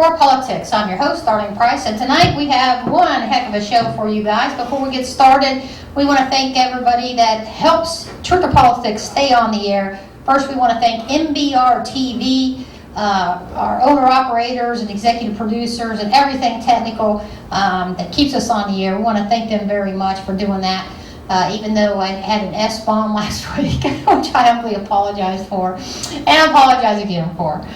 for Politics. I'm your host, Darlene Price, and tonight we have one heck of a show for you guys. Before we get started, we want to thank everybody that helps Truth or Politics stay on the air. First, we want to thank MBR TV, our owner-operators and executive producers and everything technical that keeps us on the air. We want to thank them very much for doing that. Even though I had an S-bomb last week, which I humbly apologize for, and I apologize again for.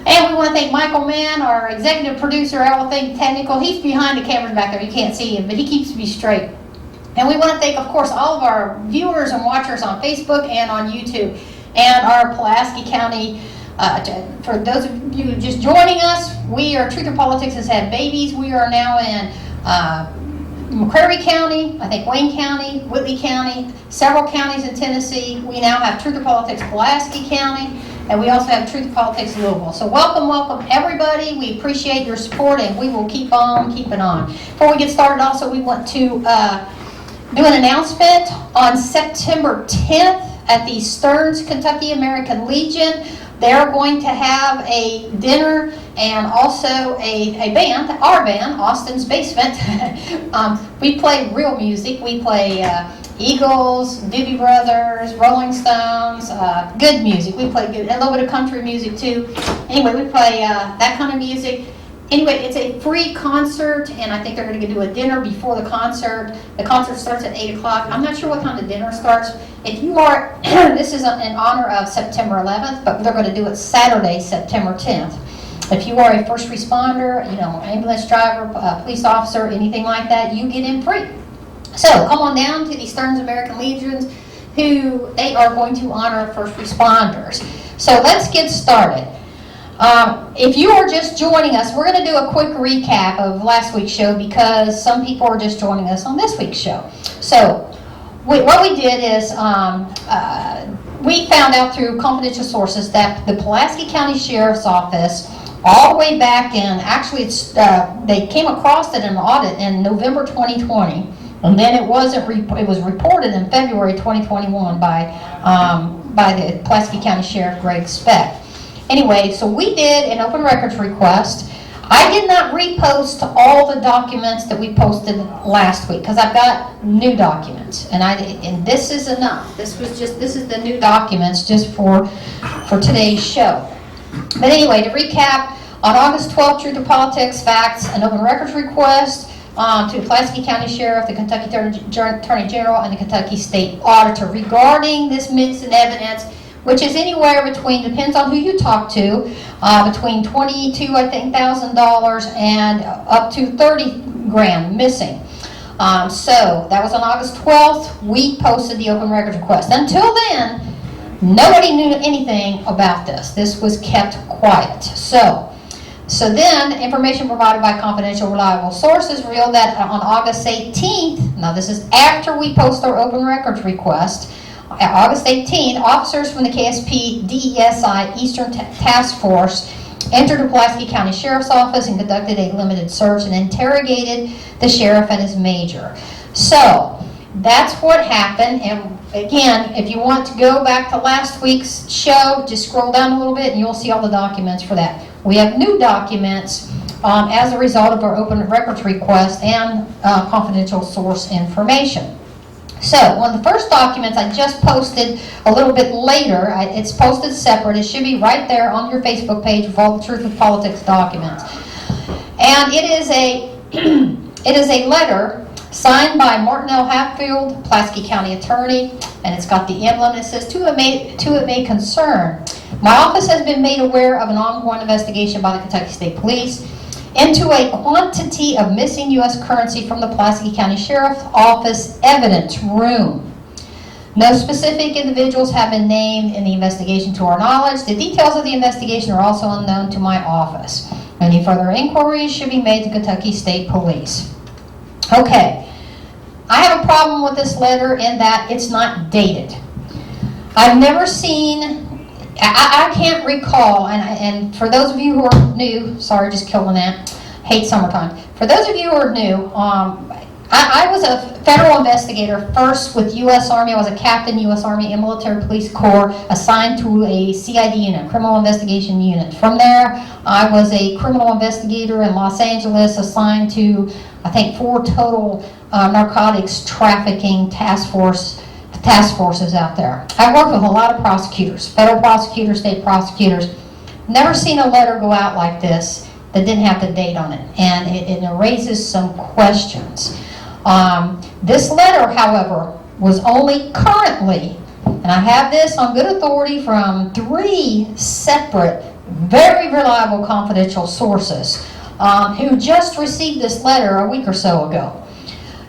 And we want to thank Michael Mann, our executive producer, everything technical. He's behind the cameras back there. You can't see him, but he keeps me straight. And we want to thank, of course, all of our viewers and watchers on Facebook and on YouTube, and our Pulaski County. For those of you just joining us, we are Truth or Politics has had babies. We are now in McCreary County, I think Wayne County, Whitley County, several counties in Tennessee. We now have Truth or Politics Pulaski County, and we also have Truth or Politics Louisville. So welcome everybody. We appreciate your support, and we will keep on keeping on. Before we get started, also we want to do an announcement on September 10th at the Stearns Kentucky American Legion. They're going to have a dinner and also a band, our band, Austin's Basement. We play real music. We play Eagles, Doobie Brothers, Rolling Stones, good music. We play good, a little bit of country music too. Anyway, we play that kind of music. Anyway, it's a free concert, and I think they're going to do a dinner before the concert. The concert starts at 8 o'clock. I'm not sure what time the dinner starts. If you are, this is in honor of September 11th, but they're going to do it Saturday, September 10th. If you are a first responder, ambulance driver, police officer, anything like that, you get in free. So come on down to the Stearns American Legions, who they are going to honor first responders. So let's get started. If you are just joining us, we're going to do a quick recap of last week's show because some people are just joining us on this week's show. So what we did is we found out through confidential sources that the Pulaski County Sheriff's Office, all the way back in, actually they came across it in an audit in November 2020, and then it was reported in February 2021 by the Pulaski County Sheriff Greg Speck. Anyway, so we did an open records request. I did not repost all the documents that we posted last week because I've got new documents, and this is enough. This is the new documents just for today's show. But anyway, to recap, on August 12th, Truth or Politics faxed an open records request to the Pulaski County Sheriff, the Kentucky Attorney General, and the Kentucky State Auditor regarding this missing evidence, which is anywhere between, depends on who you talk to, between $22,000 and up to 30 grand missing. So that was on August 12th. We posted the open records request. Until then, nobody knew anything about this. This was kept quiet. So then, information provided by confidential, reliable sources revealed that on August 18th, now this is after we post our open records request, August 18th, officers from the KSP DESI Eastern Task Force entered the Pulaski County Sheriff's Office and conducted a limited search and interrogated the sheriff and his major. So that's what happened. And again, if you want to go back to last week's show, just scroll down a little bit and you'll see all the documents for that. We have new documents as a result of our open records request and confidential source information. So, one of the first documents I just posted a little bit later, it's posted separate. It should be right there on your Facebook page with all the Truth or Politics documents. And it is a letter signed by Martin L. Hatfield, Pulaski County Attorney, and it's got the emblem that says, to it may concern. My office has been made aware of an ongoing investigation by the Kentucky State Police into a quantity of missing U.S. currency from the Pulaski County Sheriff's Office evidence room. No specific individuals have been named in the investigation to our knowledge. The details of the investigation are also unknown to my office. Any further inquiries should be made to Kentucky State Police. Okay, I have a problem with this letter in that it's not dated. I've never seen, I can't recall, and for those of you who are new, sorry, just killing that, hate summertime. For those of you who are new, I was a federal investigator first with U.S. Army. I was a captain, U.S. Army and Military Police Corps, assigned to a CID unit, Criminal Investigation Unit. From there, I was a criminal investigator in Los Angeles, assigned to, I think, 4 total narcotics trafficking task forces out there. I worked with a lot of prosecutors, federal prosecutors, state prosecutors. Never seen a letter go out like this that didn't have the date on it, and it raises some questions. This letter, however, was only currently, and I have this on good authority from 3 separate, very reliable confidential sources who just received this letter a week or so ago.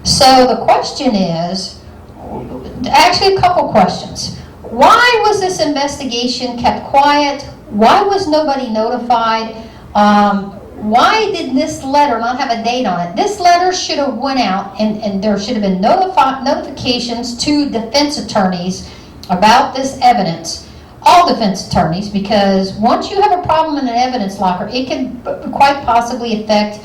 So the question is, actually a couple questions. Why was this investigation kept quiet? Why was nobody notified? Why did this letter not have a date on it? This letter should have went out, and there should have been notifications to defense attorneys about this evidence. All defense attorneys, because once you have a problem in an evidence locker, it can quite possibly affect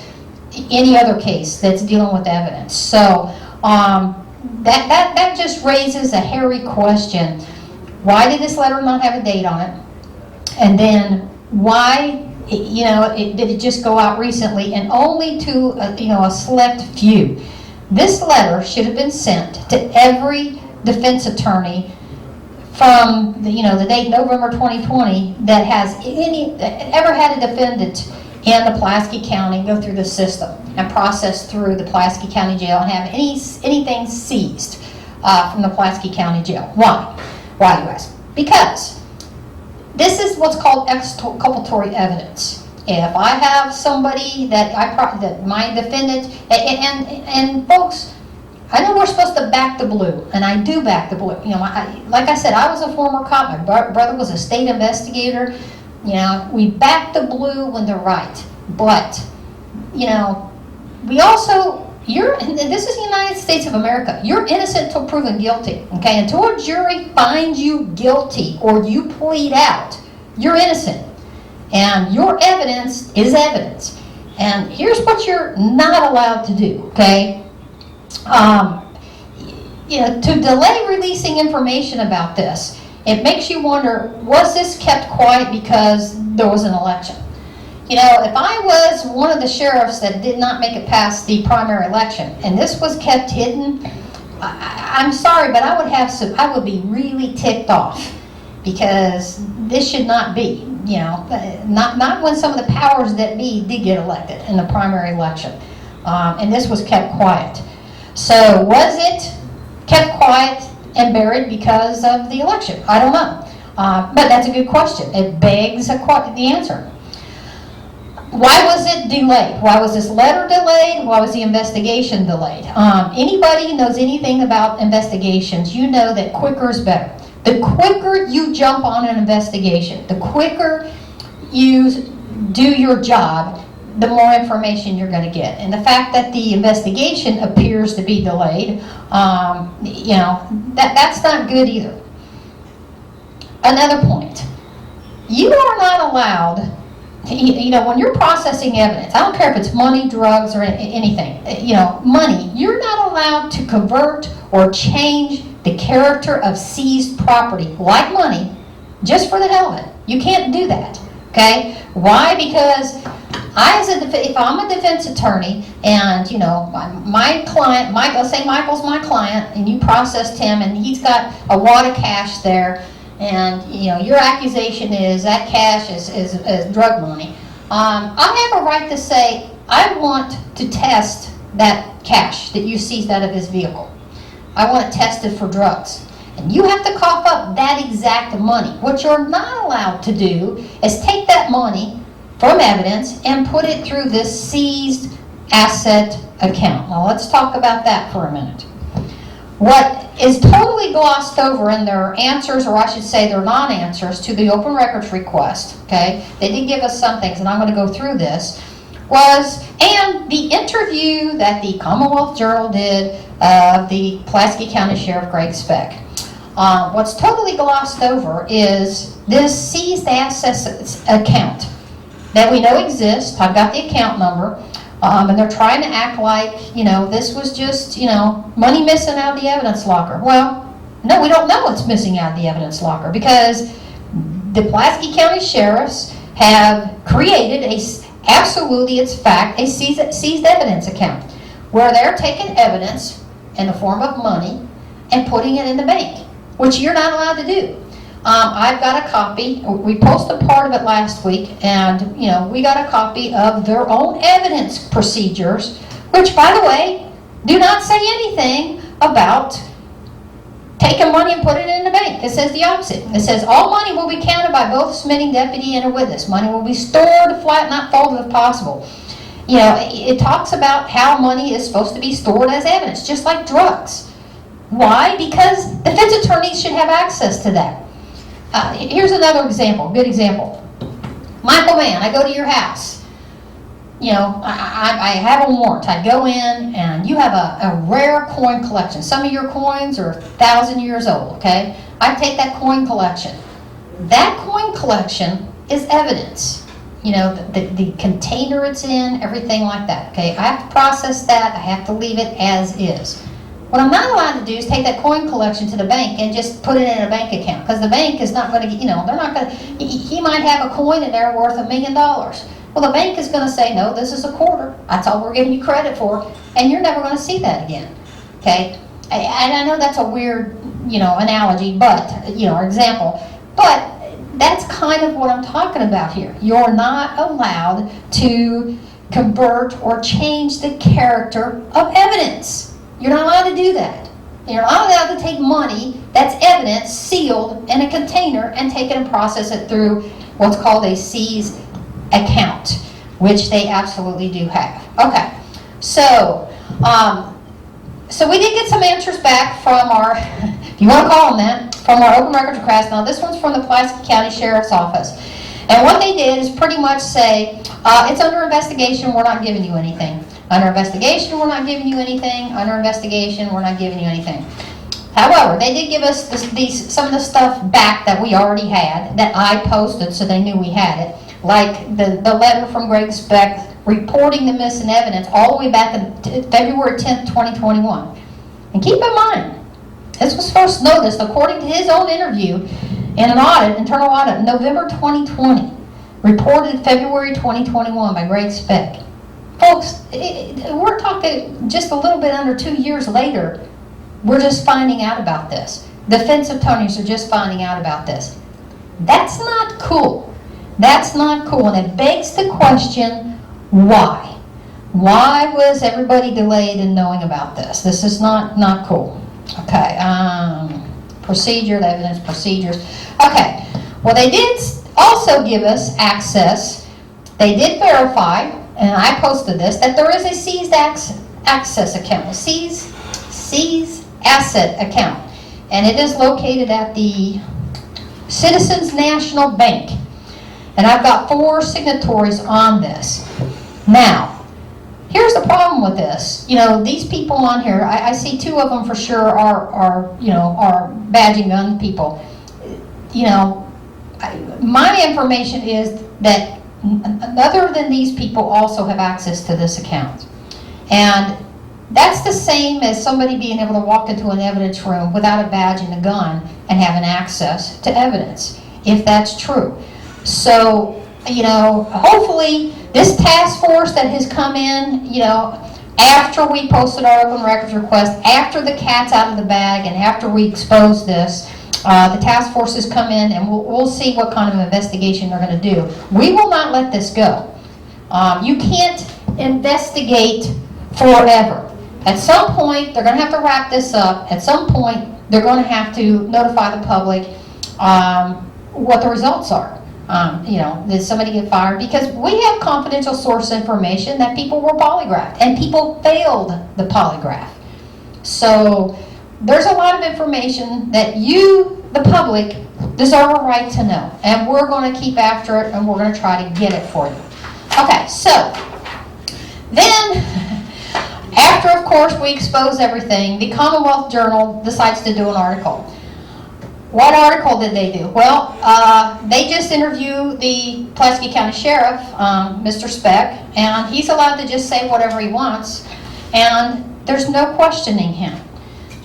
any other case that's dealing with evidence. So that just raises a hairy question. Why did this letter not have a date on it? And then why, did it just go out recently and only to a select few? This letter should have been sent to every defense attorney from the date November 2020 that has ever had a defendant in the Pulaski County go through the system and process through the Pulaski County Jail and have anything seized from the Pulaski County Jail. Why? Why, you ask? Because this is what's called exculpatory evidence. If I have somebody that my defendant, and folks, I know we're supposed to back the blue, and I do back the blue. Like I said, I was a former cop. My brother was a state investigator. We back the blue when they're right. But, we also, and this is the United States of America. You're innocent until proven guilty. Okay, until a jury finds you guilty or you plead out, you're innocent. And your evidence is evidence. And here's what you're not allowed to do, okay? To delay releasing information about this, it makes you wonder, was this kept quiet because there was an election? If I was one of the sheriffs that did not make it past the primary election, and this was kept hidden, I'm sorry, but I would be really ticked off, because this should not be, not when some of the powers that be did get elected in the primary election, and this was kept quiet. So was it kept quiet and buried because of the election? I don't know, but that's a good question. It begs the answer. Why was it delayed? Why was this letter delayed? Why was the investigation delayed? Anybody who knows anything about investigations, you know that quicker is better. The quicker you jump on an investigation, the quicker you do your job, the more information you're going to get. And the fact that the investigation appears to be delayed, that's not good either. Another point, you are not allowed, when you're processing evidence, I don't care if it's money, drugs, or anything, money, you're not allowed to convert or change the character of seized property, like money, just for the hell of it. You can't do that, okay? Why? Because if I'm a defense attorney and, my client, let's say Michael's my client, and you processed him and he's got a wad of cash there, and your accusation is that cash is drug money. I have a right to say, I want to test that cash that you seized out of his vehicle. I want it tested for drugs. And you have to cough up that exact money. What you're not allowed to do is take that money from evidence and put it through this seized asset account. Now let's talk about that for a minute. What is totally glossed over in their answers, or I should say their non-answers to the open records request, okay, they did give us some things, and I'm going to go through this, and the interview that the Commonwealth Journal did of the Pulaski County Sheriff Greg Speck. What's totally glossed over is this seized assets account that we know exists. I've got the account number. And they're trying to act like, this was just, money missing out of the evidence locker. Well, no, we don't know what's missing out of the evidence locker because the Pulaski County Sheriffs have created absolutely, it's fact, a seized evidence account where they're taking evidence in the form of money and putting it in the bank, which you're not allowed to do. I've got a copy. We posted part of it last week, and we got a copy of their own evidence procedures, which, by the way, do not say anything about taking money and putting it in the bank. It says the opposite. It says all money will be counted by both submitting deputy and a witness. Money will be stored flat, not folded if possible. It talks about how money is supposed to be stored as evidence, just like drugs. Why? Because defense attorneys should have access to that. Here's another example, good example. Michael Mann, I go to your house. I have a warrant. I go in and you have a rare coin collection. Some of your coins are 1,000 years old, okay? I take that coin collection. That coin collection is evidence. The container it's in, everything like that, okay? I have to process that. I have to leave it as is. What I'm not allowed to do is take that coin collection to the bank and just put it in a bank account, because the bank is not going to get, they're not going to, he might have a coin in there worth $1 million. Well, the bank is going to say, no, this is a quarter. That's all we're giving you credit for, and you're never going to see that again, okay? And I know that's a weird, analogy, but, or example, but that's kind of what I'm talking about here. You're not allowed to convert or change the character of evidence. You're not allowed to do that. You're not allowed to take money that's evidence sealed in a container and take it and process it through what's called a seized account, which they absolutely do have. Okay, so we did get some answers back from our, if you want to call them that, from our open records request. Now this one's from the Pulaski County Sheriff's Office. And what they did is pretty much say, it's under investigation, we're not giving you anything. Under investigation, we're not giving you anything. Under investigation, we're not giving you anything. However, they did give us some of the stuff back that we already had, that I posted so they knew we had it. Like the letter from Greg Speck reporting the missing evidence all the way back in February 10th, 2021. And keep in mind, this was first noticed according to his own interview in an audit, internal audit, November 2020. Reported February 2021 by Greg Speck. Folks, we're talking just a little bit under 2 years later, we're just finding out about this. Defense attorneys are just finding out about this. That's not cool. That's not cool. And it begs the question, why? Why was everybody delayed in knowing about this? This is not cool. Okay, procedure, the evidence procedures. Okay, well they did also give us access. They did verify, and I posted this, that there is a seized access account, a seized asset account. And it is located at the Citizens National Bank. And I've got 4 signatories on this. Now, here's the problem with this. These people on here, I see 2 of them for sure are badge and gun people. My information is that other than these people also have access to this account. And that's the same as somebody being able to walk into an evidence room without a badge and a gun and having access to evidence, if that's true. So, hopefully this task force that has come in, after we posted our open records request, after the cat's out of the bag and after we exposed this, the task force has come in and we'll see what kind of investigation they're going to do. We will not let this go. You can't investigate forever. At some point, they're going to have to wrap this up. At some point, they're going to have to notify the public what the results are. Did somebody get fired? Because we have confidential source information that people were polygraphed and people failed the polygraph. So there's a lot of information that you, the public, deserve a right to know. And we're going to keep after it and we're going to try to get it for you. Okay, so then after, of course, we expose everything, the Commonwealth Journal decides to do an article. What article did they do? Well, they just interviewed the Pulaski County Sheriff, Mr. Speck, and he's allowed to just say whatever he wants, and there's no questioning him.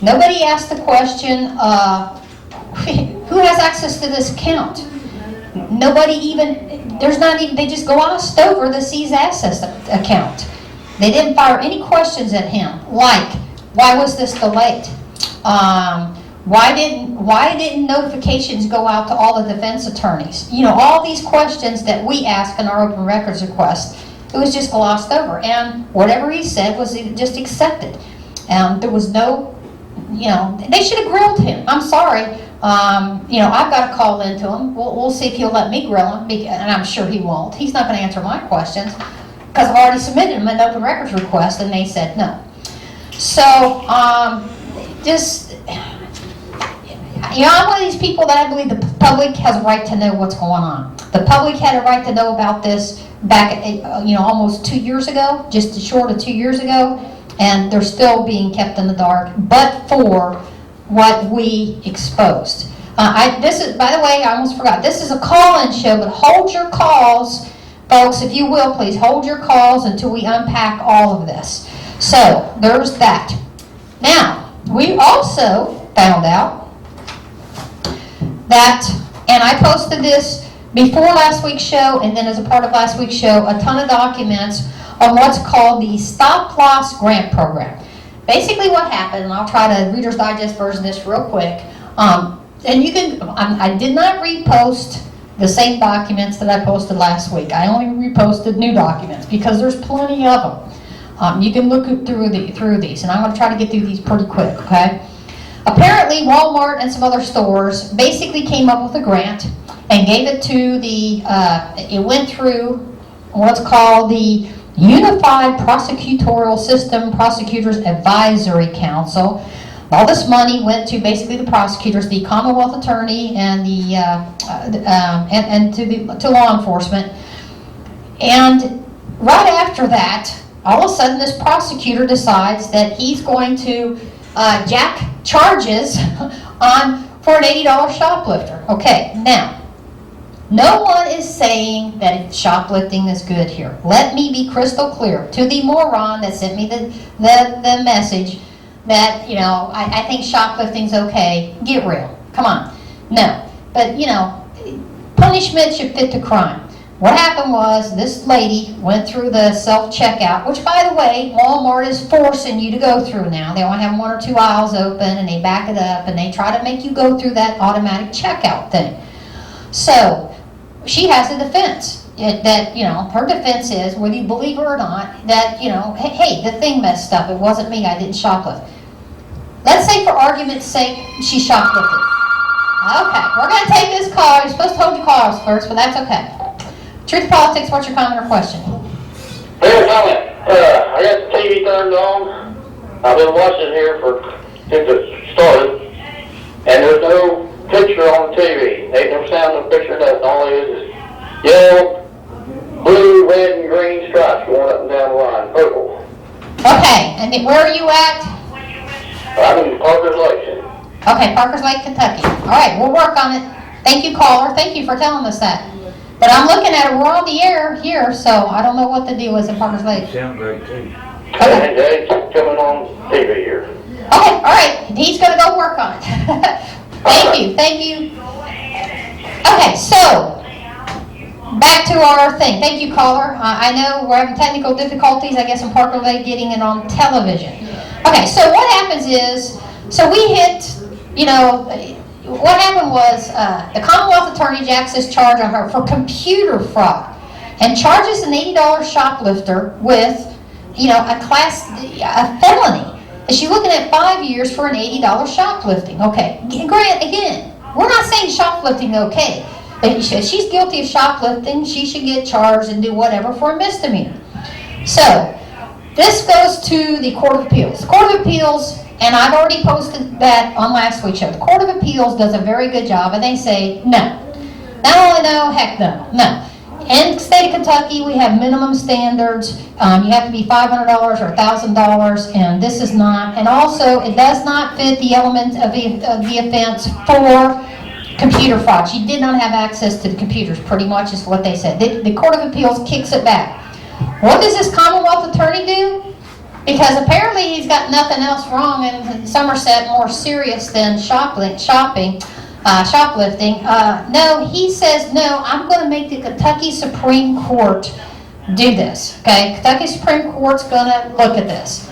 Nobody asked the question, who has access to this account? Nobody even, there's not even, they just glossed over the seized assets account. They didn't fire any questions at him, like, why was this delayed? Why didn't notifications go out to all the defense attorneys? You know, all these questions that we ask in our open records request, it was just glossed over. And whatever he said was just accepted. There was no, you know, they should have grilled him. I'm sorry. You know, I've got to call into him. We'll see if he'll let me grill him, and I'm sure he won't. He's not going to answer my questions because I've already submitted him an open records request, and they said no. So, just, you know, I'm one of these people that I believe the public has a right to know what's going on. The public had a right to know about this back, you know, almost 2 years ago, just short of 2 years ago, and they're still being kept in the dark, but for what we exposed. This is, by the way, I almost forgot, this is a call-in show, but hold your calls, folks, if you will, please, hold your calls until we unpack all of this. So, there's that. Now, we also found out that, and I posted this before last week's show, and then as a part of last week's show, a ton of documents on what's called the Stop Loss Grant Program. Basically what happened, and I'll try to Reader's Digest version this real quick, and you can, I did not repost the same documents that I posted last week. I only reposted new documents because there's plenty of them. You can look through these, and I'm going to try to get through these pretty quick, okay? Apparently, Walmart and some other stores basically came up with a grant and gave it to the, it went through what's called the Unified Prosecutorial System Prosecutors Advisory Council. All this money went to basically the prosecutors, the Commonwealth Attorney, and the to law enforcement. And right after that, all of a sudden, this prosecutor decides that he's going to jack charges for an $80 shoplifter. Okay, now, no one is saying that shoplifting is good here. Let me be crystal clear to the moron that sent me the message that, you know, I think shoplifting's okay. Get real. Come on. No. But, you know, punishment should fit the crime. What happened was this lady went through the self-checkout, which, by the way, Walmart is forcing you to go through now. They only have 1 or 2 aisles open, and they back it up, and they try to make you go through that automatic checkout thing. So, she has a defense. That, you know, her defense is, whether you believe her or not, that, you know, hey, the thing messed up. It wasn't me. I didn't shoplift. Let's say, for argument's sake, she shoplifted. Okay, we're going to take this call. You're supposed to hold your calls first, but that's okay. Truth or Politics, what's your comment or question? Hey, comment. I got the TV turned on. I've been watching here since it started, and there's no picture on the TV. Ain't no sound, no picture, nothing. All it is yellow, blue, red, and green stripes going up and down the line, purple. Okay, and where are you at? I'm in Parker's Lake. Okay, Parker's Lake, Kentucky. All right, we'll work on it. Thank you, caller. Thank you for telling us that. But I'm looking at it. We're on the air here, so I don't know what the deal is in Parker's Lake. Sound great too. Okay. And it's coming on TV here. Okay, all right. He's going to go work on it. Thank you. Okay, so back to our thing. Thank you, caller. I know we're having technical difficulties, I guess, in Parker Lake getting it on television. Okay, so what happens is, so we hit, you know, what happened was the Commonwealth Attorney jacks this charge on her for computer fraud and charges an $80 shoplifter with, you know, a felony. And she's looking at 5 years for an $80 shoplifting. Okay, Grant, again, we're not saying shoplifting okay. If she's guilty of shoplifting, she should get charged and do whatever for a misdemeanor. So, this goes to the Court of Appeals. The Court of Appeals, and I've already posted that on last week's show, the Court of Appeals does a very good job, and they say, no. Not only no, heck no. No. In the state of Kentucky, we have minimum standards. You have to be $500 or $1,000, and this is not. And also, it does not fit the elements of the offense for computer fraud. She did not have access to the computers, pretty much is what they said. The Court of Appeals kicks it back. What does this Commonwealth attorney do? Because apparently he's got nothing else wrong in Somerset more serious than shoplifting. No, he says, no, I'm going to make the Kentucky Supreme Court do this. Okay, Kentucky Supreme Court's going to look at this.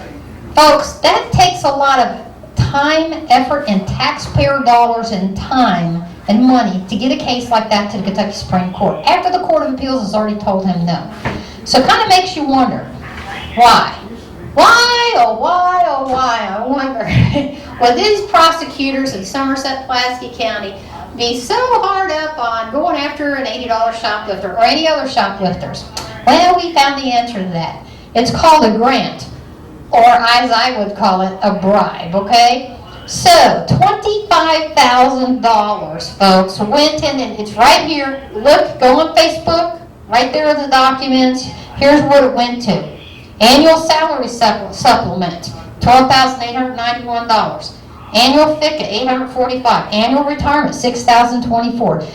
Folks, that takes a lot of time, effort, and taxpayer dollars and time and money to get a case like that to the Kentucky Supreme Court after the Court of Appeals has already told him no. So it kind of makes you wonder, why? Why, oh why, oh why, I wonder. Will these prosecutors in Somerset, Pulaski County be so hard up on going after an $80 shoplifter or any other shoplifters? Well, we found the answer to that. It's called a grant, or as I would call it, a bribe, okay? So, $25,000, folks, went in, and it's right here. Look, go on Facebook, right there in the documents. Here's what it went to. Annual salary supplement, $12,891. Annual FICA, $845. Annual retirement, $6,024.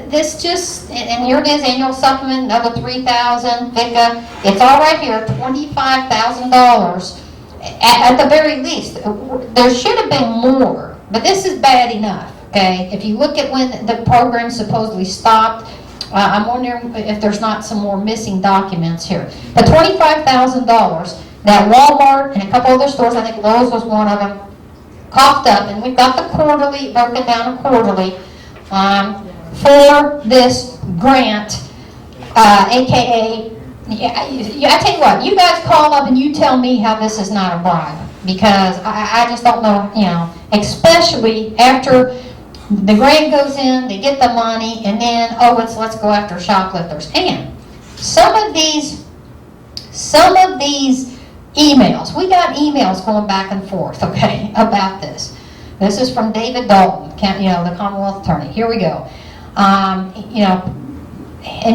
This just, and here it is, annual supplement, another $3,000, FICA. It's all right here, $25,000 at the very least. There should have been more, but this is bad enough, okay? If you look at when the program supposedly stopped, I'm wondering if there's not some more missing documents here. But $25,000 that Walmart and a couple other stores, I think Lowe's was one of them, coughed up, and we've got the quarterly, broken down quarterly, for this grant, aka, I tell you what, you guys call up and you tell me how this is not a bribe, because I just don't know, especially after the grant goes in, they get the money, and then, let's go after shoplifters. And some of these emails, we got emails going back and forth, okay, about this. This is from David Dalton, the Commonwealth Attorney. Here we go. And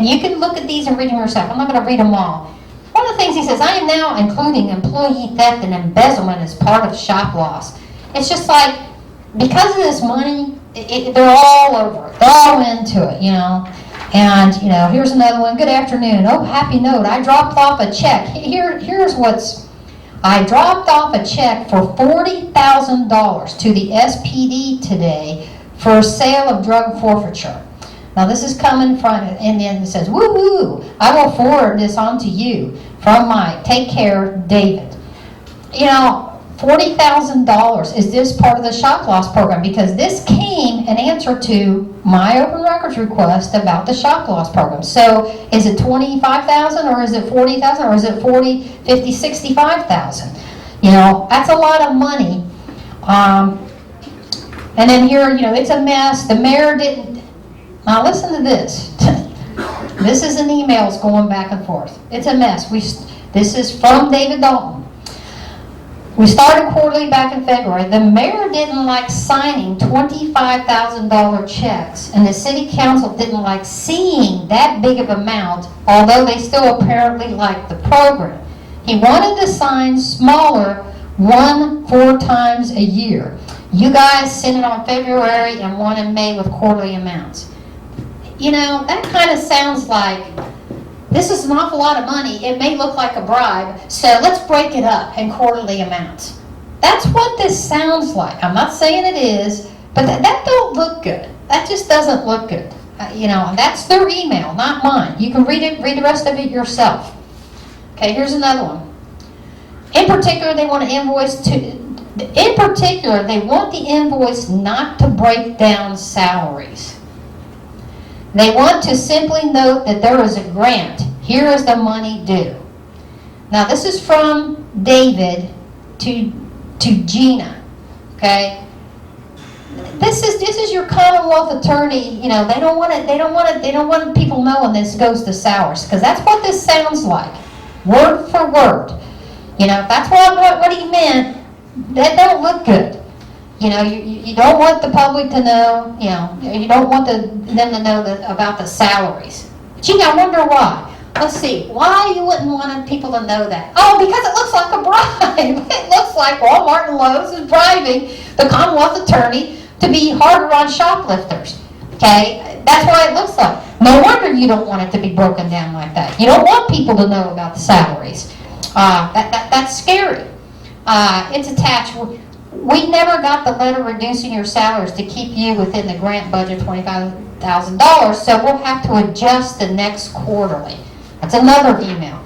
you can look at these and read them yourself. I'm not going to read them all. One of the things he says, I am now including employee theft and embezzlement as part of shop loss. It's just like, because of this money, they're all over it. They're all into it, And, here's another one. Good afternoon. Oh, happy note. I dropped off a check. I dropped off a check for $40,000 to the SPD today for a sale of drug forfeiture. Now this is coming from, and then it says, woo-hoo, I will forward this on to you from Mike. Take care, David. $40,000, is this part of the shop loss program? Because this came in answer to my open records request about the shop loss program. So is it $25,000 or is it $40,000 or is it $40,000, $50,000, $65,000? That's a lot of money. And then here, it's a mess. The mayor didn't. Now listen to this. This is an emails going back and forth. It's a mess. This is from David Dalton. We started quarterly back in February. The mayor didn't like signing $25,000 checks, and the city council didn't like seeing that big of amount, although they still apparently liked the program. He wanted to sign smaller, 4 times a year. You guys sent it on February and one in May with quarterly amounts. That kind of sounds like, this is an awful lot of money. It may look like a bribe, so let's break it up in quarterly amounts. That's what this sounds like. I'm not saying it is, but that don't look good. That just doesn't look good. That's their email, not mine. You can read the rest of it yourself. Okay, here's another one. In particular, they want the invoice not to break down salaries. They want to simply note that there is a grant. Here is the money due. Now this is from David to Gina. Okay. This is your Commonwealth attorney. They don't want people knowing this goes to salaries, because that's what this sounds like, word for word. If that's what he meant, that don't look good. You don't want the public to know, you don't want them to know about the salaries. Gee, I wonder why. Let's see, why you wouldn't want people to know that? Oh, because it looks like a bribe. It looks like Walmart and Lowe's is bribing the Commonwealth attorney to be harder on shoplifters. Okay, that's why it looks like. No wonder you don't want it to be broken down like that. You don't want people to know about the salaries. That's scary. It's attached. We never got the letter reducing your salaries to keep you within the grant budget, $25,000, so we'll have to adjust the next quarterly. That's another email.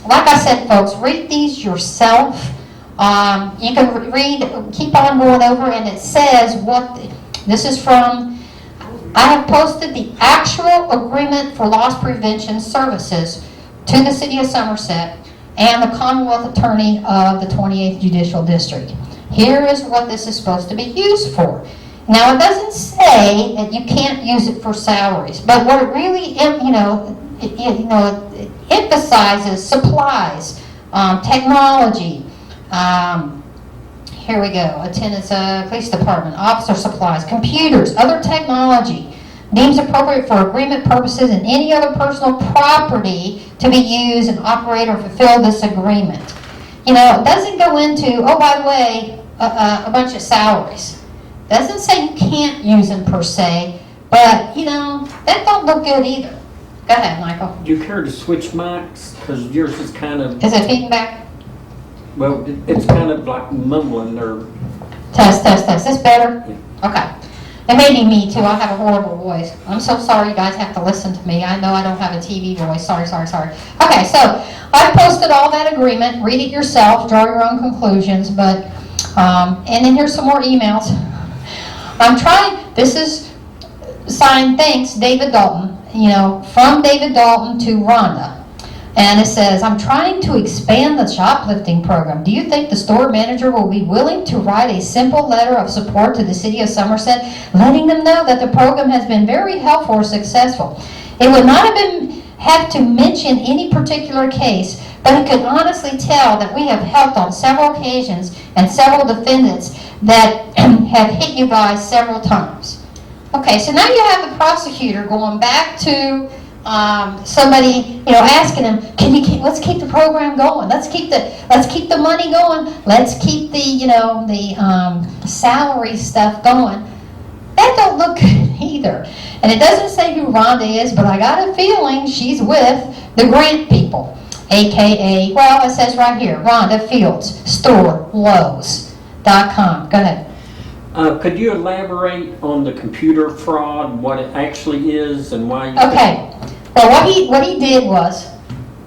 Like I said, folks, read these yourself. You can read, keep on going over, and it says what, this is from, I have posted the actual agreement for loss prevention services to the City of Somerset and the Commonwealth Attorney of the 28th Judicial District. Here is what this is supposed to be used for. Now, it doesn't say that you can't use it for salaries, but what it really, it emphasizes supplies, technology. Here we go. Attendance, police department, officer supplies, computers, other technology deems appropriate for agreement purposes and any other personal property to be used and operate or fulfill this agreement. It doesn't go into, oh, by the way, a bunch of salaries. Doesn't say you can't use them per se, but, that don't look good either. Go ahead, Michael. Do you care to switch mics? Because yours is kind of... Is it feedback? Well, it's kind of like mumbling or... Test. Is this better? Yeah. Okay. It may be me too. I have a horrible voice. I'm so sorry you guys have to listen to me. I know I don't have a TV voice. Sorry. Okay, so I've posted all that agreement. Read it yourself. Draw your own conclusions. But, and then here's some more emails. I'm trying, this is signed, thanks, David Dalton. From David Dalton to Rhonda. And it says, I'm trying to expand the shoplifting program. Do you think the store manager will be willing to write a simple letter of support to the City of Somerset, letting them know that the program has been very helpful or successful? It would not have to mention any particular case, but it could honestly tell that we have helped on several occasions and several defendants that have hit you guys several times. Okay, so now you have the prosecutor going back to somebody, asking him, let's keep the program going. Let's keep the money going. Let's keep the salary stuff going. That don't look good either. And it doesn't say who Rhonda is, but I got a feeling she's with the grant people, aka, well, it says right here, Rhonda Fields, store, Lowe's.com. Go ahead. Could you elaborate on the computer fraud, what it actually is, and why you... Okay. Well, what he did was,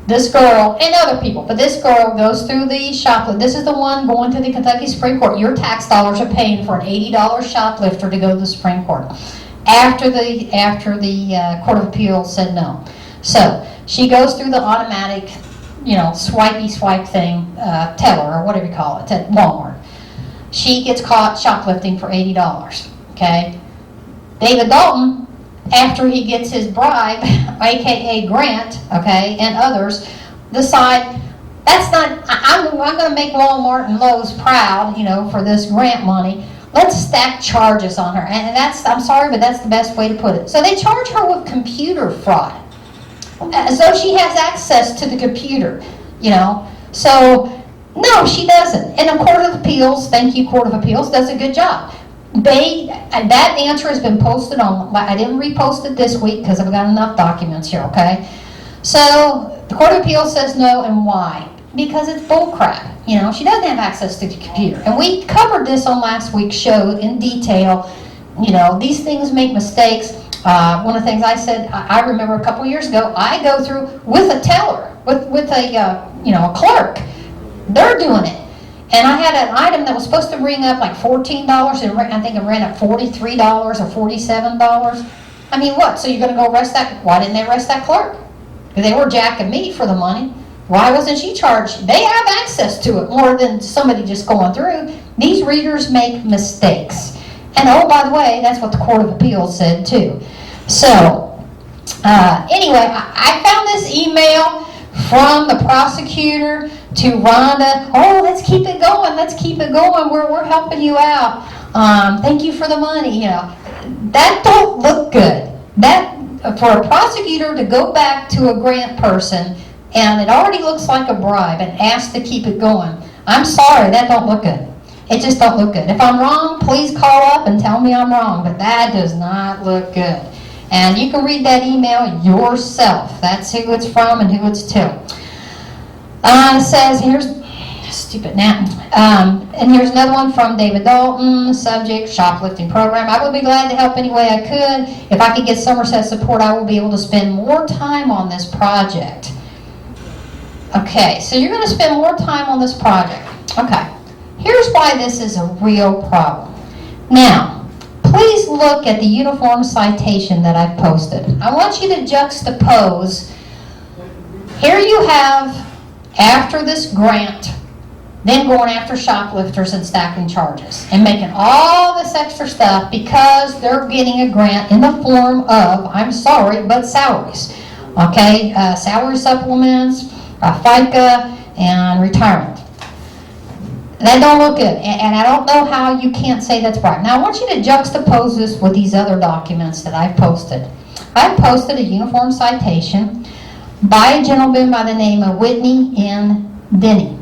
this girl, and other people, but this girl goes through the shoplift. This is the one going to the Kentucky Supreme Court. Your tax dollars are paying for an $80 shoplifter to go to the Supreme Court. After the Court of Appeals said no. So, she goes through the automatic, swipey swipe thing, teller, or whatever you call it, at Walmart. She gets caught shoplifting for $80, okay? David Dalton, after he gets his bribe, aka grant, okay, and others, decide, that's not, I'm going to make Walmart and Lowe's proud, for this grant money. Let's stack charges on her. And that's, I'm sorry, but that's the best way to put it. So they charge her with computer fraud, as though she has access to the computer, So, no, she doesn't. And the Court of Appeals, thank you, Court of Appeals, does a good job. That answer has been posted on, I didn't repost it this week because I've got enough documents here, okay? So, the Court of Appeals says no, and why? Because it's bull crap. She doesn't have access to the computer. And we covered this on last week's show in detail. These things make mistakes. One of the things I said, I remember a couple years ago, I go through with a teller, with a clerk. They're doing it. And I had an item that was supposed to ring up like $14, and I think it ran up $43 or $47. I mean, what? So you're going to go arrest that? Why didn't they arrest that clerk? Because they were jacking me for the money. Why wasn't she charged? They have access to it more than somebody just going through. These readers make mistakes. And oh, by the way, that's what the Court of Appeals said too. So, anyway, I found this email from the prosecutor to Rhonda. Oh, let's keep it going. We're helping you out. Thank you for the money. That don't look good. That for a prosecutor to go back to a grant person and it already looks like a bribe and ask to keep it going. I'm sorry, that don't look good. It just don't look good. If I'm wrong, please call up and tell me I'm wrong, but that does not look good. And you can read that email yourself. That's who it's from and who it's to. It says, here's, stupid Nat. And here's another one from David Dalton, subject, shoplifting program. I would be glad to help any way I could. If I could get Somerset support, I will be able to spend more time on this project. Okay, so you're going to spend more time on this project. Okay, here's why this is a real problem. Now, please look at the uniform citation that I've posted. I want you to juxtapose. Here you have, after this grant, then going after shoplifters and stacking charges and making all this extra stuff because they're getting a grant in the form of, I'm sorry, but salaries. Okay, salary supplements, FICA, and retirement. That don't look good, and I don't know how you can't say that's right. Now I want you to juxtapose this with these other documents that I've posted. I've posted a uniform citation by a gentleman by the name of Whitney N. Denny.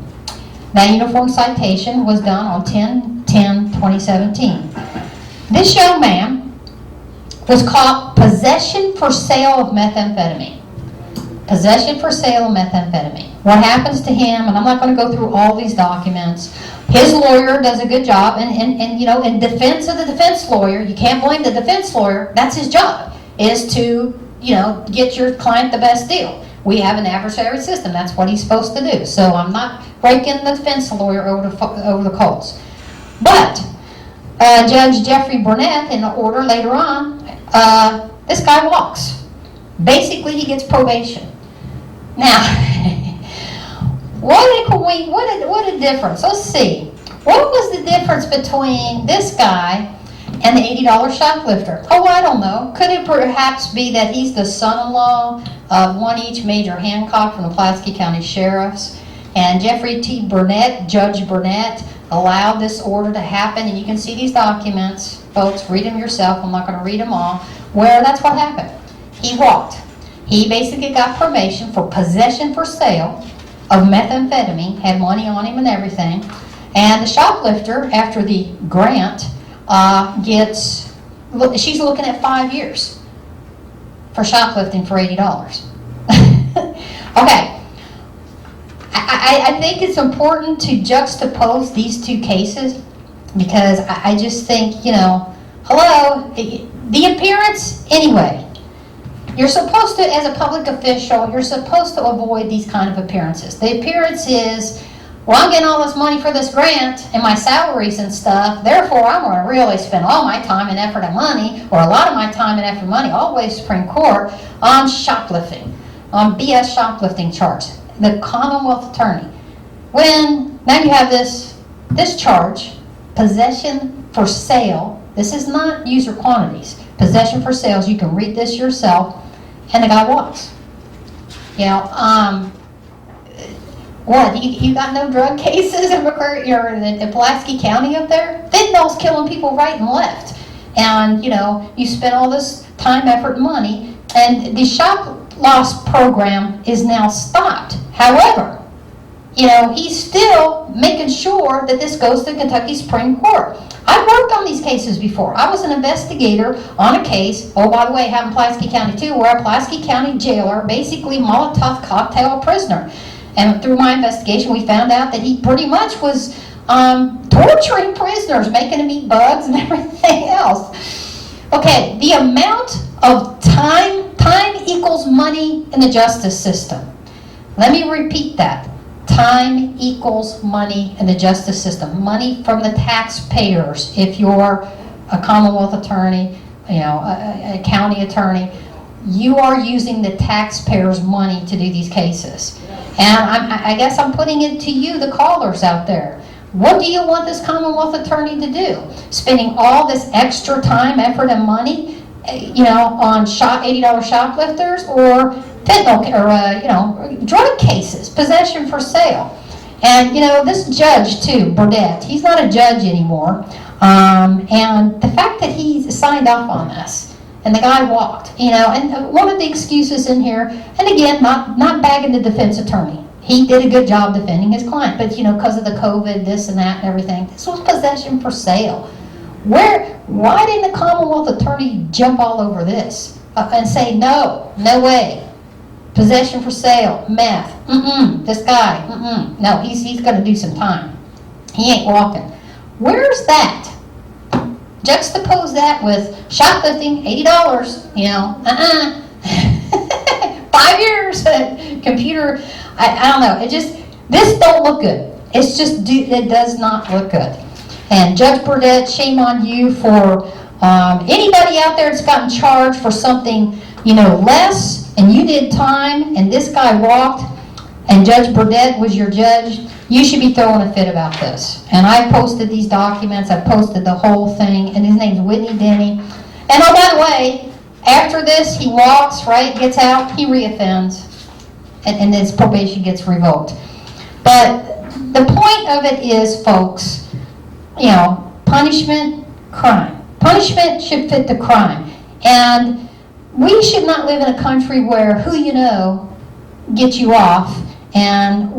That uniform citation was done on 10/10/2017. This young man was caught possession for sale of methamphetamine. Possession for sale of methamphetamine. What happens to him, and I'm not going to go through all these documents, his lawyer does a good job, and you know, in defense of the defense lawyer, you can't blame the defense lawyer, that's his job, is to, you know, get your client the best deal. We have an adversary system, that's what he's supposed to do. So I'm not breaking the defense lawyer over the coals. But Judge Jeffrey Burnett, in the order later on, this guy walks. Basically, he gets probation. Now, what a difference. Let's see. What was the difference between this guy and the $80 shoplifter? Oh, I don't know. Could it perhaps be that he's the son-in-law of one each Major Hancock from the Pulaski County Sheriffs? And Jeffrey T. Burnett, Judge Burnett, allowed this order to happen. And you can see these documents. Folks, read them yourself. I'm not going to read them all. Where that's what happened. He walked. He basically got probation for possession for sale of methamphetamine, had money on him and everything. And the shoplifter, after the grant, she's looking at 5 years for shoplifting for $80. Okay. I think it's important to juxtapose these two cases because I just think, you know, hello, the appearance, anyway. You're supposed to, as a public official, you're supposed to avoid these kind of appearances. The appearance is, well, I'm getting all this money for this grant and my salaries and stuff, therefore I'm going to really spend all my time and effort and money, or a lot of my time and effort and money, all the way to Supreme Court, on shoplifting, on BS shoplifting charges. The Commonwealth Attorney. When, now you have this charge, possession for sale. This is not user quantities. Possession for sales, you can read this yourself, and the guy walks. You know, what, you got no drug cases in Pulaski County up there? Fentanyl's killing people right and left. And, you know, you spend all this time, effort, and money, and the shop loss program is now stopped. However, you know, he's still making sure that this goes to Kentucky Supreme Court. I've worked on these cases before. I was an investigator on a case, oh, by the way, happened in Pulaski County too, where a Pulaski County jailer basically Molotov cocktail a prisoner. And through my investigation, we found out that he pretty much was torturing prisoners, making them eat bugs and everything else. Okay, the amount of time equals money in the justice system. Let me repeat that. Time equals money in the justice system. Money from the taxpayers. If you're a Commonwealth attorney, you know, a county attorney, you are using the taxpayers' money to do these cases. And I guess I'm putting it to you, the callers out there. What do you want this Commonwealth attorney to do? Spending all this extra time, effort, and money, you know, on $80 shoplifters, or fentanyl, or you know, drug cases, possession for sale. And you know, this judge too, Burdett, he's not a judge anymore. And the fact that he signed off on this, and the guy walked, you know, and one of the excuses in here, and again, not bagging the defense attorney. He did a good job defending his client, but you know, because of the COVID, this and that and everything, this was possession for sale. Why didn't the Commonwealth Attorney jump all over this and say, no way. Possession for sale, meth, this guy, no, he's gonna do some time. He ain't walking. Where's that? Juxtapose that with shoplifting, $80, 5 years, computer, I don't know, this don't look good. It does not look good. And Judge Burdett, shame on you for anybody out there that's gotten charged for something, less, and you did time, and this guy walked, and Judge Burdett was your judge. You should be throwing a fit about this. And I posted these documents, I posted the whole thing, and his name's Whitney Denny. And oh, by the way, after this, he walks, right, gets out, he reoffends, and his probation gets revoked. But the point of it is, folks, punishment, crime. Punishment should fit the crime. And we should not live in a country where who you know gets you off. And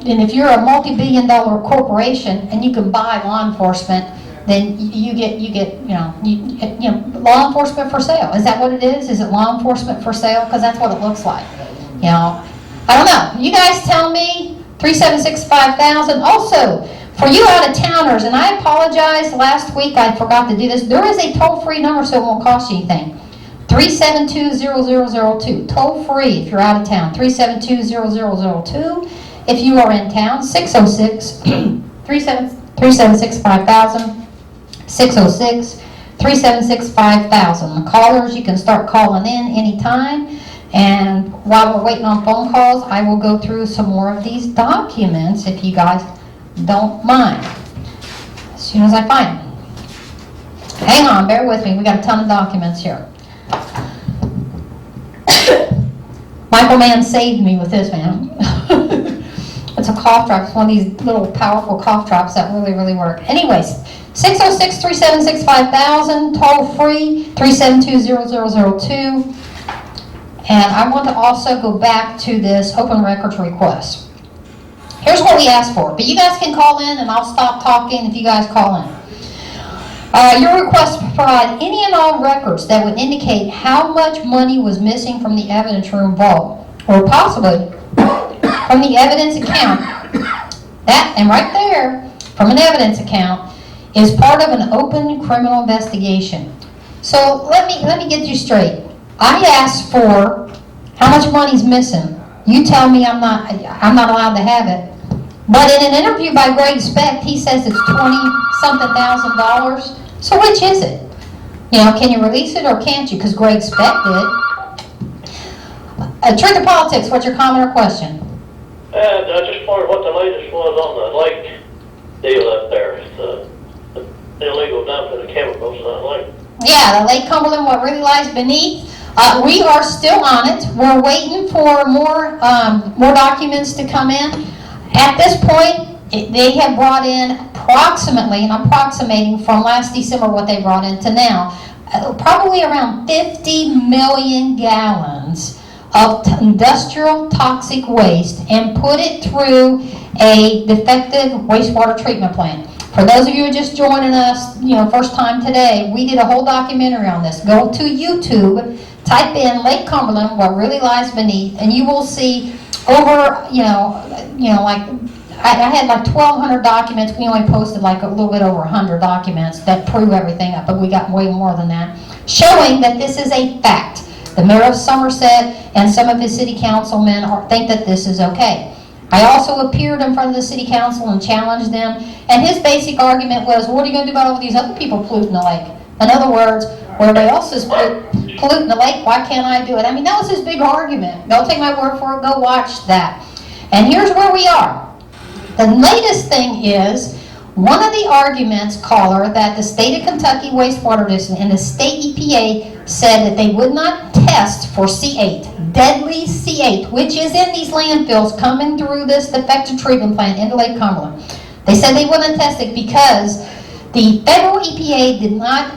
if you're a multi-billion-dollar corporation and you can buy law enforcement, then you get law enforcement for sale. Is that what it is? Is it law enforcement for sale? Because that's what it looks like. I don't know. You guys tell me. 376-5000. Also, for you out-of-towners, and I apologize, last week I forgot to do this, there is a toll-free number so it won't cost you anything. 372-0002. Toll-free if you're out of town. 372-0002. If you are in town, 606-376-5000. 606-376-5000. The callers, you can start calling in anytime. And while we're waiting on phone calls, I will go through some more of these documents if you guys don't mind. As soon as I find them. Hang on, bear with me. We got a ton of documents here. Michael Mann saved me with this, man. It's a cough drop. It's one of these little powerful cough drops that really, really work. Anyways, 606-376-5000, toll free, 372-0002. And I want to also go back to this open records request. Here's what we asked for. But you guys can call in and I'll stop talking if you guys call in. Your request to provide any and all records that would indicate how much money was missing from the evidence room vault, or possibly from the evidence account. That, and right there, from an evidence account, is part of an open criminal investigation. So let me get you straight. I asked for how much money's missing. You tell me I'm not allowed to have it. But in an interview by Greg Specht, he says it's $20-something thousand. So which is it? Can you release it or can't you? Because Greg Specht did. Truth or Politics, what's your comment or question? I just wondered what the latest was on the lake deal up there. The illegal dumping of chemicals in that lake. Yeah, the Lake Cumberland, what really lies beneath. We are still on it. We're waiting for more documents to come in. At this point, they have brought in approximately, and I'm approximating from last December what they brought in to now, probably around 50 million gallons of industrial toxic waste and put it through a defective wastewater treatment plant. For those of you who are just joining us, first time today, we did a whole documentary on this. Go to YouTube, type in Lake Cumberland, what really lies beneath, and you will see over, I had like 1,200 documents. We only posted like a little bit over 100 documents that prove everything up, but we got way more than that, showing that this is a fact. The mayor of Somerset and some of his city councilmen think that this is okay. I also appeared in front of the city council and challenged them, and his basic argument was, what are you going to do about all these other people polluting the lake? In other words, when everybody else is polluting the lake, why can't I do it? I mean, that was his big argument. Don't take my word for it, go watch that. And here's where we are. The latest thing is, one of the arguments, caller, that the state of Kentucky wastewater district and the state EPA said that they would not test for C8, deadly C8, which is in these landfills coming through this defective treatment plant into Lake Cumberland. They said they wouldn't test it because the federal EPA did not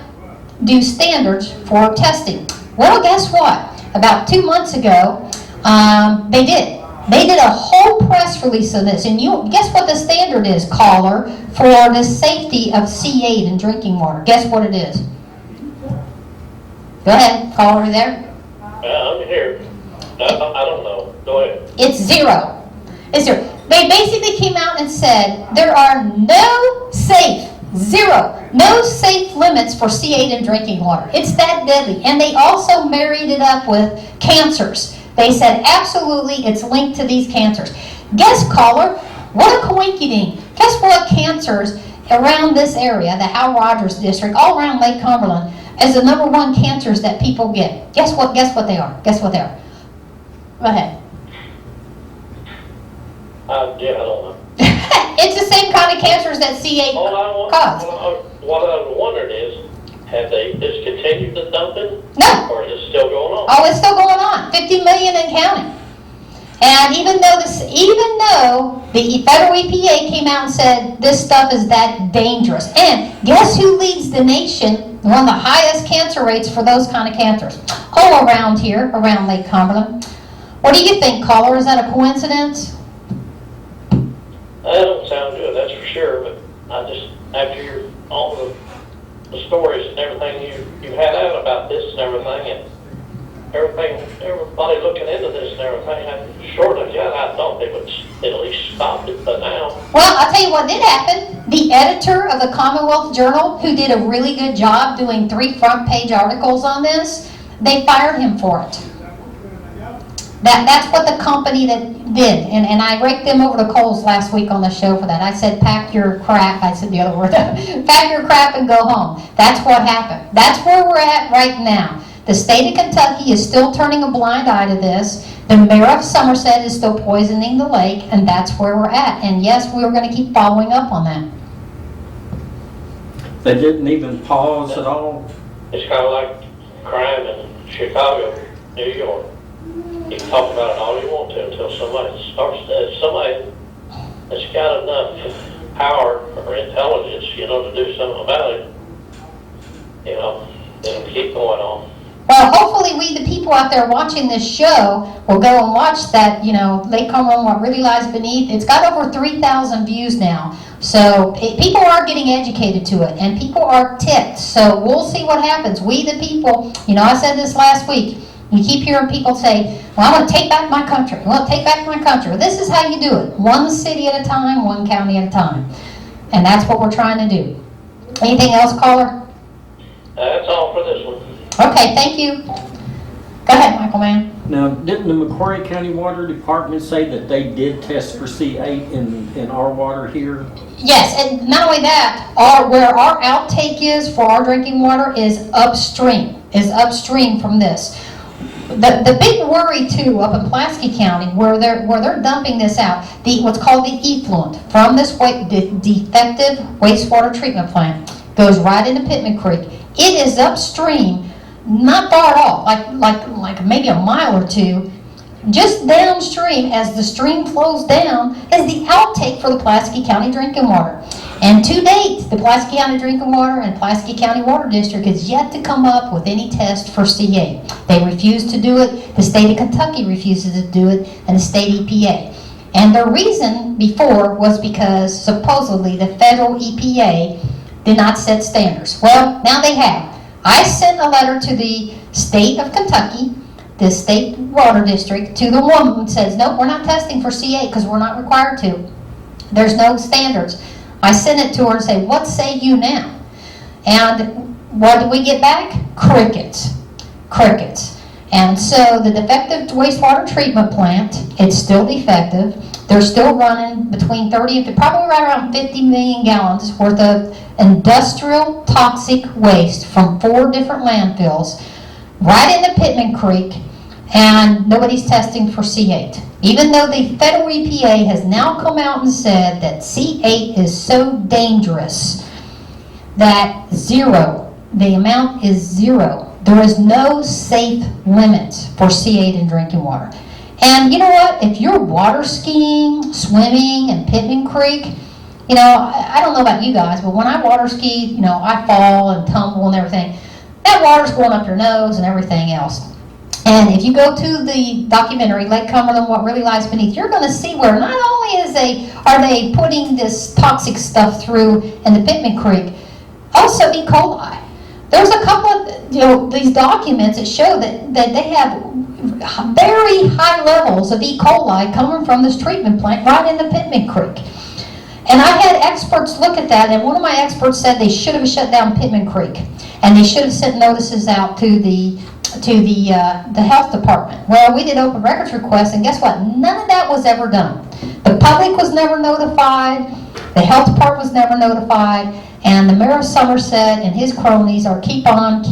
do standards for testing. Well, guess what? About 2 months ago, they did. They did a whole press release on this, and you guess what the standard is, caller, for the safety of C8 in drinking water? Guess what it is? Go ahead, caller, are you there? I'm here. I don't know. Go ahead. It's 0. It's 0. They basically came out and said there are no safe, 0, no safe limits for C8 in drinking water. It's that deadly. And they also married it up with cancers. They said absolutely it's linked to these cancers. Guess, caller, what a coincidence. Guess what cancers around this area, the Hal Rogers district, all around Lake Cumberland, is the number 1 cancers that people get. Guess what they are? Guess what they are? Go ahead. Yeah, I don't know. It's the same kind of cancers that C8 cause. What I wondered is, have they discontinued the dumping? No. Or is it still going on? Oh, it's still going on. 50 million and counting. And even though the federal EPA came out and said this stuff is that dangerous. And guess who leads the nation? One of the highest cancer rates for those kind of cancers. Oh, around here, around Lake Cumberland. What do you think, caller? Is that a coincidence? That don't sound good, that's for sure, but I just, after all the stories and everything you had out about this and everything everybody looking into this and everything, short of that, I thought they would at least stop it, but now. Well, I'll tell you what did happen. The editor of the Commonwealth Journal, who did a really good job doing 3 front-page articles on this, they fired him for it. That's what the company that did, and I raked them over the coals last week on the show for that. I said, pack your crap. I said the other word. Pack your crap and go home. That's what happened. That's where we're at right now. The state of Kentucky is still turning a blind eye to this. The mayor of Somerset is still poisoning the lake, and that's where we're at. And yes, we're going to keep following up on that. They didn't even pause at all? It's kind of like crime in Chicago, New York. You can talk about it all you want to until somebody that's got enough power or intelligence, to do something about it, it'll keep going on. Well, hopefully we, the people out there watching this show, will go and watch that, Lake Cumberland, What Really Lies Beneath. It's got over 3,000 views now. So people are getting educated to it, and people are ticked. So we'll see what happens. We, the people, I said this last week, you keep hearing people say, well, I want to take back my country. I want to take back my country. Well, this is how you do it. One city at a time, one county at a time. And that's what we're trying to do. Anything else, caller? That's all for this one. Okay, thank you. Go ahead, Michael Mann. Now, didn't the McCrory County Water Department say that they did test for C8 in our water here? Yes, and not only that, where our outtake is for our drinking water is upstream from this. The big worry too up in Pulaski County, where they're dumping this out, what's called the effluent from this defective wastewater treatment plant goes right into Pittman Creek. It is upstream, not far at all, like maybe a mile or two. Just downstream, as the stream flows down, is the outtake for the Pulaski County drinking water. And to date, the Pulaski County Drinking Water and Pulaski County Water District has yet to come up with any test for C8. They refuse to do it. The state of Kentucky refuses to do it, and the state EPA. And the reason before was because supposedly the federal EPA did not set standards. Well, now they have. I sent a letter to the state of Kentucky, the state water district, to the woman who says, nope, we're not testing for C8 because we're not required to. There's no standards. I sent it to her and say, what say you now? And what did we get back? Crickets. And so the defective wastewater treatment plant, it's still defective. They're still running between 30 and probably right around 50 million gallons worth of industrial toxic waste from 4 different landfills right into Pittman Creek, and nobody's testing for C8. Even though the federal EPA has now come out and said that C8 is so dangerous that the amount is 0. There is no safe limit for C8 in drinking water. And you know what? If you're water skiing, swimming in Pittman Creek, I don't know about you guys, but when I water ski, I fall and tumble and everything. That water's going up your nose and everything else. And if you go to the documentary, Lake Cumberland, What Really Lies Beneath, you're going to see where not only are they putting this toxic stuff through in the Pittman Creek, also E. coli. There's a couple of these documents that show that they have very high levels of E. coli coming from this treatment plant right in the Pittman Creek. And I had experts look at that, and one of my experts said they should have shut down Pittman Creek, and they should have sent notices out to the health department. Well, we did open records requests, and guess what? None of that was ever done. The public was never notified, the health department was never notified, and the mayor of Somerset and his cronies are keeping on,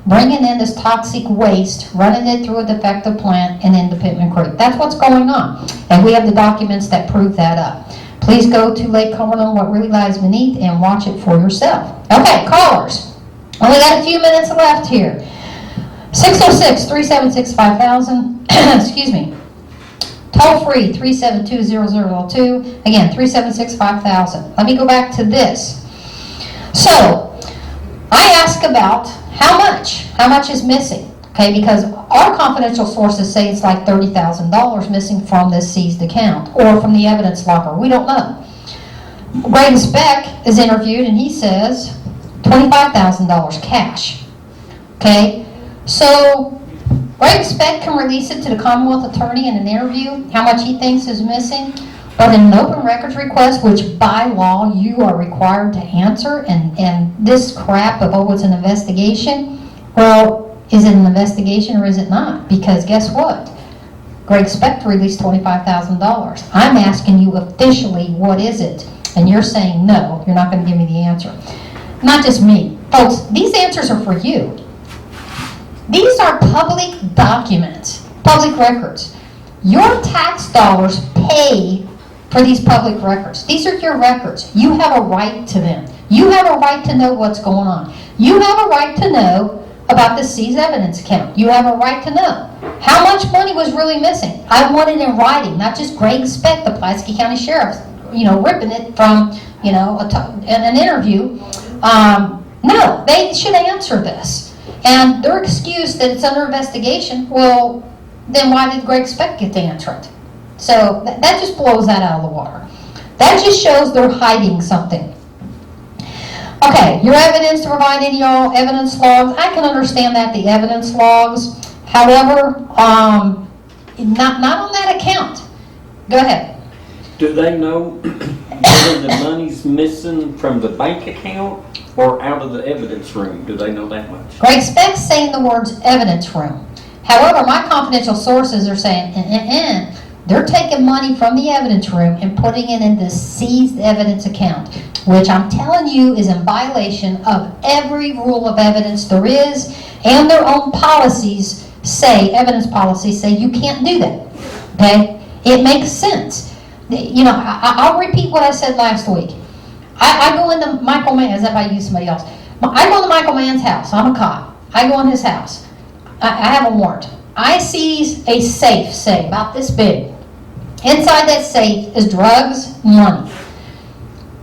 bringing in this toxic waste, running it through a defective plant and into Pittman Creek. That's what's going on, and we have the documents that prove that up. Please go to Lake Cumberland, What Really Lies Beneath, and watch it for yourself. Okay, callers. Only got a few minutes left here. 606-376-5000. Excuse me. Toll free, 372-0002. Again, 376-5000. Let me go back to this. So, I ask about how much is missing. Okay, because our confidential sources say it's like $30,000 missing from this seized account or from the evidence locker. We don't know. Greg Speck is interviewed and he says $25,000 cash. Okay, so Greg Speck can release it to the Commonwealth Attorney in an interview how much he thinks is missing, but in an open records request, which by law you are required to answer, and this crap of, oh, it's an investigation, well, is it an investigation or is it not? Because guess what? Greg Speck released $25,000. I'm asking you officially, what is it? And you're saying no, you're not going to give me the answer. Not just me. Folks, these answers are for you. These are public documents, public records. Your tax dollars pay for these public records. These are your records. You have a right to them. You have a right to know what's going on. You have a right to know about the seized evidence account. You have a right to know how much money was really missing. I want it in writing, not just Greg Speck, the Pulaski County Sheriff, ripping it from, an interview. No, they should answer this. And their excuse that it's under investigation, well, then why did Greg Speck get to answer it? So that just blows that out of the water. That just shows they're hiding something. Okay, your evidence to provide any evidence logs. I can understand that, the evidence logs. However, not on that account. Go ahead. Do they know whether the money's missing from the bank account or out of the evidence room? Do they know that much? Greg Speck's saying the words evidence room. However, my confidential sources are saying, they're taking money from the evidence room and putting it in this seized evidence account, which I'm telling you is in violation of every rule of evidence there is, and their own policies say, evidence policies say you can't do that. Okay? It makes sense. I'll repeat what I said last week. I go into Michael Mann, as if I use somebody else. I go into Michael Mann's house. I'm a cop. I go in his house. I have a warrant. I seize a safe, say, about this big. Inside that safe is drugs, money.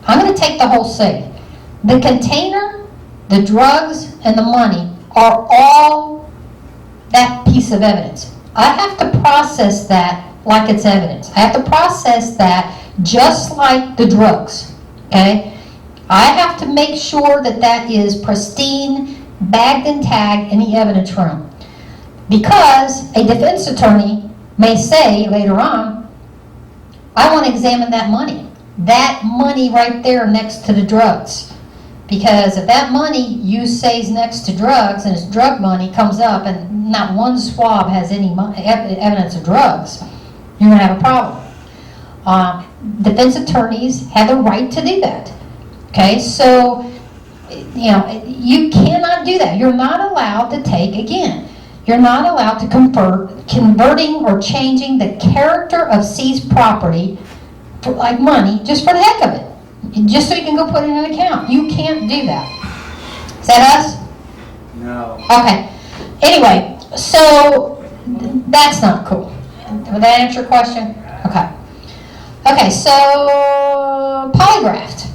I'm going to take the whole safe. The container, the drugs, and the money are all that piece of evidence. I have to process that like it's evidence. I have to process that just like the drugs, okay? I have to make sure that that is pristine, bagged and tagged in the evidence room. Because a defense attorney may say later on, I want to examine that money. That money right there next to the drugs. Because if that money you say is next to drugs and it's drug money comes up and not one swab has any evidence of drugs, you're going to have a problem. Defense attorneys have the right to do that. Okay, so, you cannot do that. You're not allowed to take, again, you're not allowed to converting or changing the character of seized property for, like money, just for the heck of it. Just so you can go put it in an account. You can't do that. Is that us? No. Okay. Anyway, so that's not cool. Would that answer your question? Okay. Okay, so polygraphed.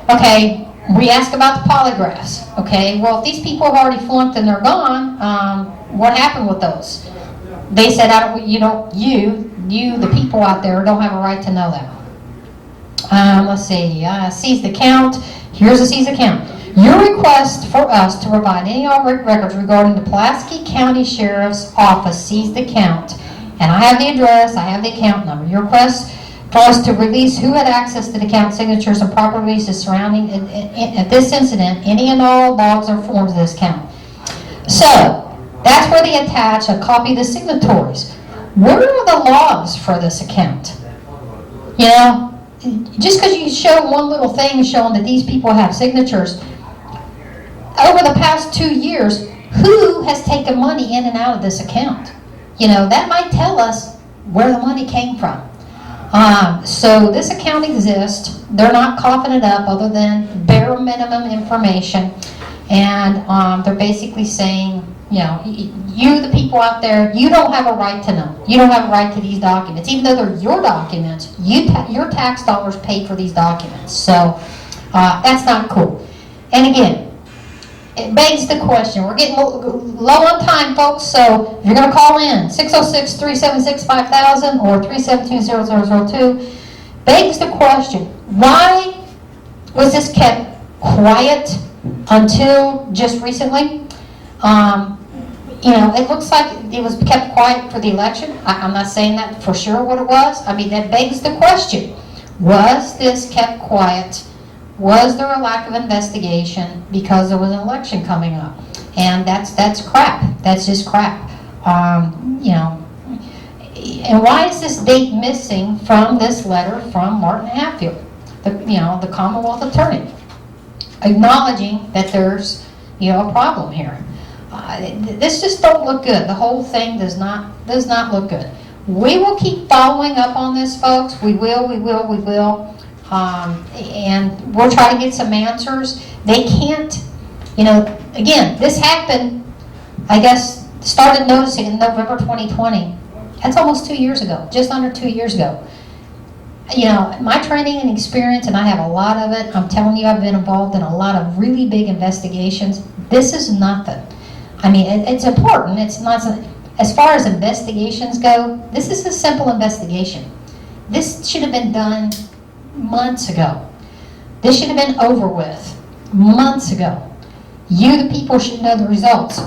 Okay, We ask about the polygraphs. Okay, well, if these people have already flunked and they're gone, what happened with those? They said, you, the people out there, don't have a right to know that. Let's see, seized account. Here's a seized account. Your request for us to provide any records regarding the Pulaski County Sheriff's Office seized account, and I have the address, I have the account number. Your request for us to release who had access to the account signatures and proper releases surrounding at this incident, any and all logs or forms of this account. So, that's where they attach a copy of the signatories. Where are the logs for this account? You know, just because you show one little thing showing that these people have signatures, over the past 2 years, who has taken money in and out of this account? You know, that might tell us where the money came from. So this account exists. They're not coughing it up other than bare minimum information. And they're basically saying, you know, you, the people out there, you don't have a right to know. You don't have a right to these documents. Even though they're your documents, your tax dollars paid for these documents. So that's not cool. And again, it begs the question. We're getting low on time, folks, so if you're going to call in, 606-376-5000 or 372-0002, begs the question, why was this kept quiet until just recently? You know, it looks like it was kept quiet for the election. I'm not saying that for sure what it was. I mean, that begs the question, was this kept quiet? Was there a lack of investigation because there was an election coming up? And that's crap. That's just crap. You know, and why is this date missing from this letter from Martin Hatfield, the Commonwealth Attorney, acknowledging that there's, a problem here? This just don't look good. The whole thing does not look good. We will keep following up on this, folks. We will. And we'll try to get some answers. They can't, again, this happened, I guess, started noticing in November 2020. That's almost 2 years ago, just under 2 years ago. My training and experience, and I have a lot of it, I'm telling you, I've been involved in a lot of really big investigations. This is nothing. I mean, it's important. It's not, as far as investigations go, this is a simple investigation. This should have been done months ago. This should have been over with months ago. You, the people, should know the results.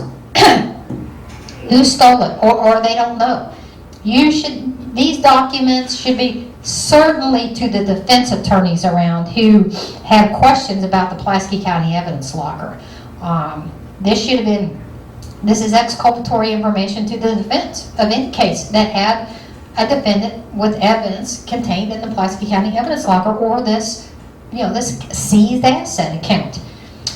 Who stole it, or they don't know. These documents should be certainly to the defense attorneys around who have questions about the Pulaski County evidence locker. This is exculpatory information to the defense of any case that had a defendant with evidence contained in the Pulaski County evidence locker, or this seized asset account,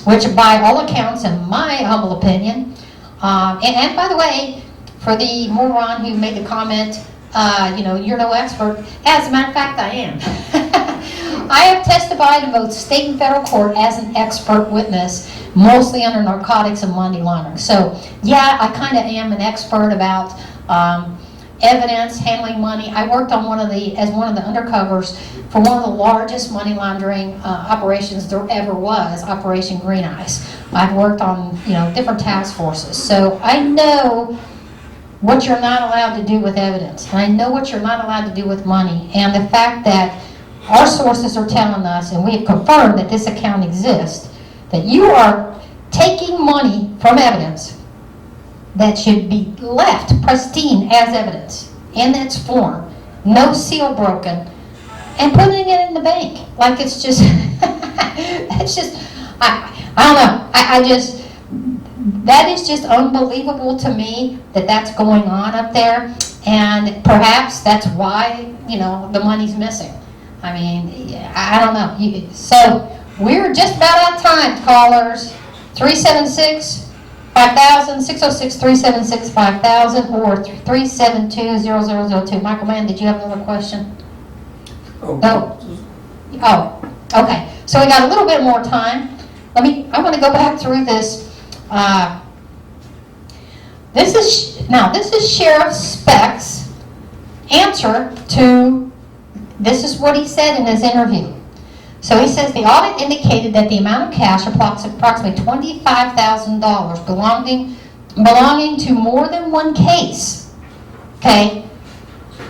which by all accounts, in my humble opinion, and by the way, for the moron who made the comment, you're no expert. As a matter of fact, I am. I have testified in both state and federal court as an expert witness, mostly under narcotics and money laundering. So, yeah, I kind of am an expert about evidence, handling money. I worked on as one of the undercovers for one of the largest money laundering operations there ever was, Operation Green Eyes. I've worked on different task forces, so I know what you're not allowed to do with evidence, and I know what you're not allowed to do with money. And the fact that our sources are telling us, and we have confirmed that this account exists, that you are taking money from evidence that should be left pristine as evidence in its form, no seal broken, and putting it in the bank like it's just that's just I don't know. That is just unbelievable to me that that's going on up there, and perhaps that's why the money's missing. I mean, I don't know. So we're just about out of time, callers. 376-5000, 606-376-5000, or 372-0002. Michael Mann, did you have another question? No. Oh, okay. So we got a little bit more time. I want to go back through this. This is Sheriff Speck's answer to, this is what he said in his interview. So he says the audit indicated that the amount of cash, approximately $25,000, belonging to more than one case. Okay?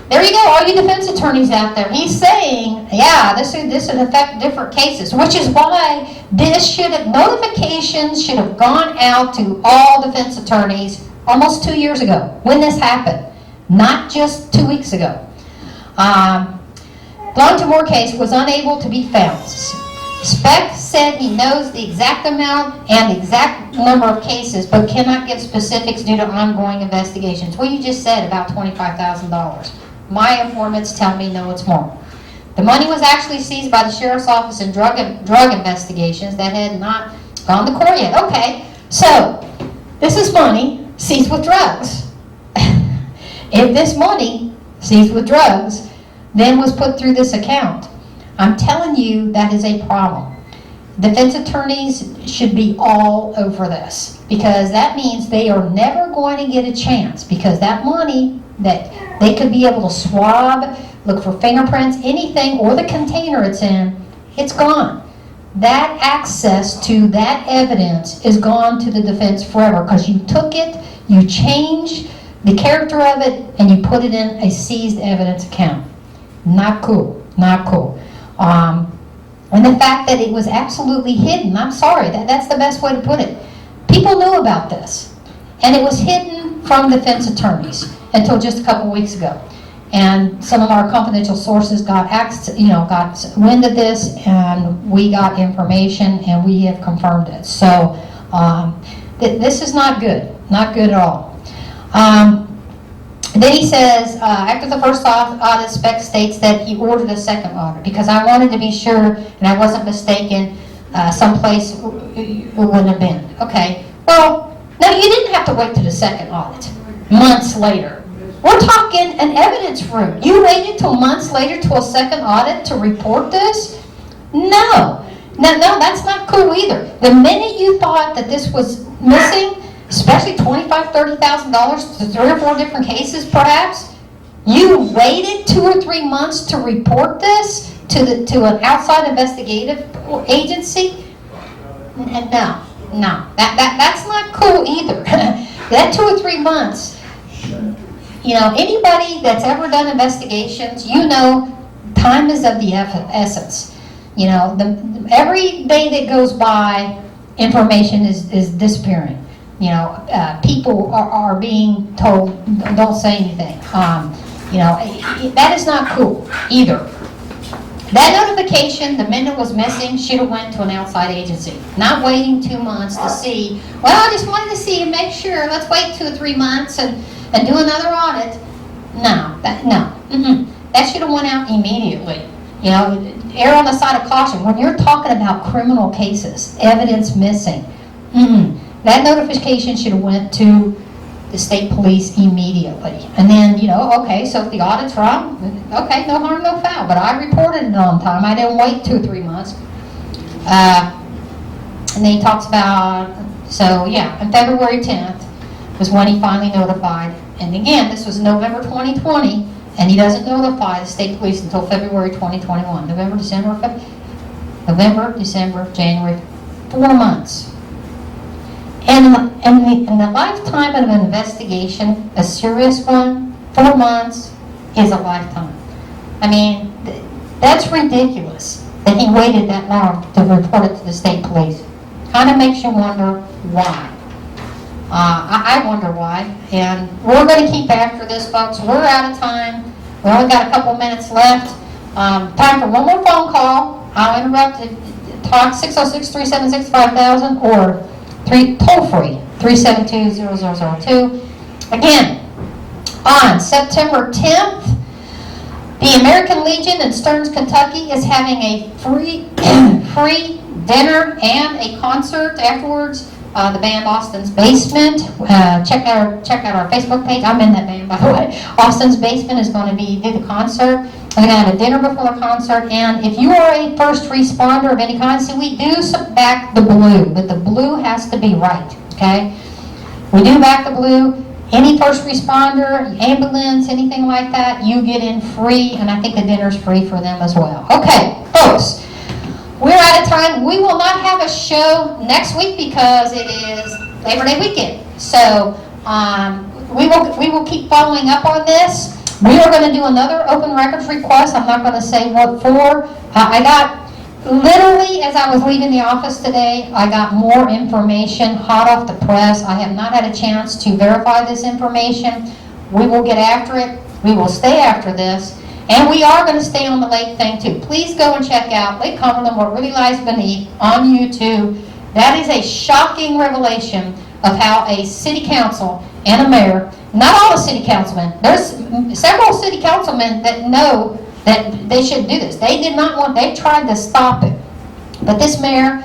There you go, all you defense attorneys out there. He's saying, yeah, this would affect different cases, which is why notifications should have gone out to all defense attorneys almost 2 years ago when this happened, not just 2 weeks ago. Belonging to more case was unable to be found. Speck said he knows the exact amount and the exact number of cases, but cannot give specifics due to ongoing investigations. Well, you just said about $25,000. My informants tell me no, it's more. The money was actually seized by the Sheriff's Office in drug investigations that had not gone to court yet. Okay, so this is money seized with drugs. If this money seized with drugs then was put through this account, I'm telling you that is a problem. Defense attorneys should be all over this, because that means they are never going to get a chance, because that money that they could be able to swab, look for fingerprints, anything, or the container it's in, it's gone. That access to that evidence is gone to the defense forever, because you took it, you changed the character of it, and you put it in a seized evidence account. Not cool, not cool. And the fact that it was absolutely hidden, I'm sorry, that's the best way to put it. People knew about this, and it was hidden from defense attorneys until just a couple weeks ago. And some of our confidential sources got wind of this, and we got information, and we have confirmed it. So this is not good at all. Then he says, after the first audit, Speck states that he ordered a second audit, because I wanted to be sure, and I wasn't mistaken, someplace it wouldn't have been. Okay, well, no, you didn't have to wait to the second audit, months later. We're talking an evidence room. You waited till months later to a second audit to report this? No, that's not cool either. The minute you thought that this was missing, especially $25,000, $30,000 to 3 or 4 different cases perhaps, you waited 2 or 3 months to report this to an outside investigative agency? No, that's not cool either. That 2 or 3 months, anybody that's ever done investigations, time is of the essence. Every day that goes by, information is disappearing. People are being told, don't say anything. That is not cool either. That notification, the minute it was missing, should have went to an outside agency. Not waiting 2 months to see, well, I just wanted to see and make sure, let's wait 2 or 3 months and do another audit. No. That should have went out immediately. Err on the side of caution. When you're talking about criminal cases, evidence missing, that notification should have went to the state police immediately. And then, okay, so if the audit's wrong, okay, no harm, no foul. But I reported it on time. I didn't wait 2 or 3 months. And then he talks about, on February 10th was when he finally notified. And again, this was November 2020, and he doesn't notify the state police until February 2021. November, December, January, 4 months. And in the lifetime of an investigation, a serious one, 4 months is a lifetime. I mean, that's ridiculous that he waited that long to report it to the state police. Kind of makes you wonder why. I wonder why. And we're going to keep after this, folks. We're out of time. We only got a couple minutes left. Time for one more phone call. I'll interrupt to talk 606-376-5000 or toll-free, 372-0002. Again, on September 10th, the American Legion in Stearns, Kentucky is having a free dinner and a concert afterwards. The band Austin's Basement. Check out our Facebook page. I'm in that band, by the way. Austin's Basement is going to do the concert. We're going to have a dinner before the concert, and if you are a first responder of any kind, see, we do back the blue, but the blue has to be right, okay? We do back the blue. Any first responder, ambulance, anything like that, you get in free, and I think the dinner's free for them as well. Okay, folks, we're out of time. We will not have a show next week because it is Labor Day weekend. So we will keep following up on this. We are going to do another open records request. I'm not going to say what for. I got, literally, as I was leaving the office today, I got more information hot off the press. I have not had a chance to verify this information. We will get after it. We will stay after this. And we are going to stay on the lake thing too. Please go and check out Lake Cumberland, What Really Lies Beneath on YouTube. That is a shocking revelation of how a city council and a mayor, not all the city councilmen, there's several city councilmen that know that they should do this. They did not want, they tried to stop it. But this mayor,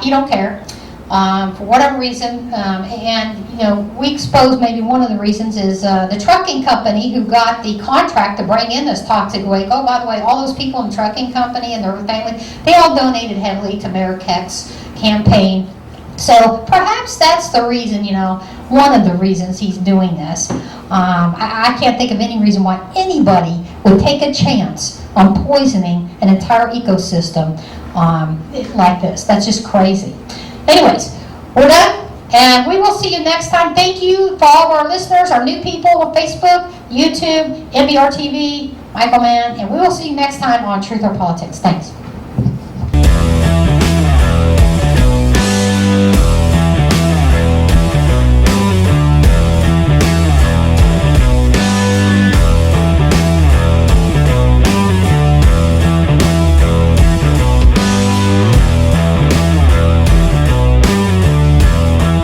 he don't care. For whatever reason, and we expose maybe one of the reasons is the trucking company who got the contract to bring in this toxic waste. Oh, by the way, all those people in the trucking company and their family, they all donated heavily to Mayor Keck's campaign. So perhaps that's the reason, one of the reasons he's doing this. I can't think of any reason why anybody would take a chance on poisoning an entire ecosystem like this. That's just crazy. Anyways, we're done, and we will see you next time. Thank you for all of our listeners, our new people on Facebook, YouTube, MBR TV, Michael Mann, and we will see you next time on Truth or Politics. Thanks.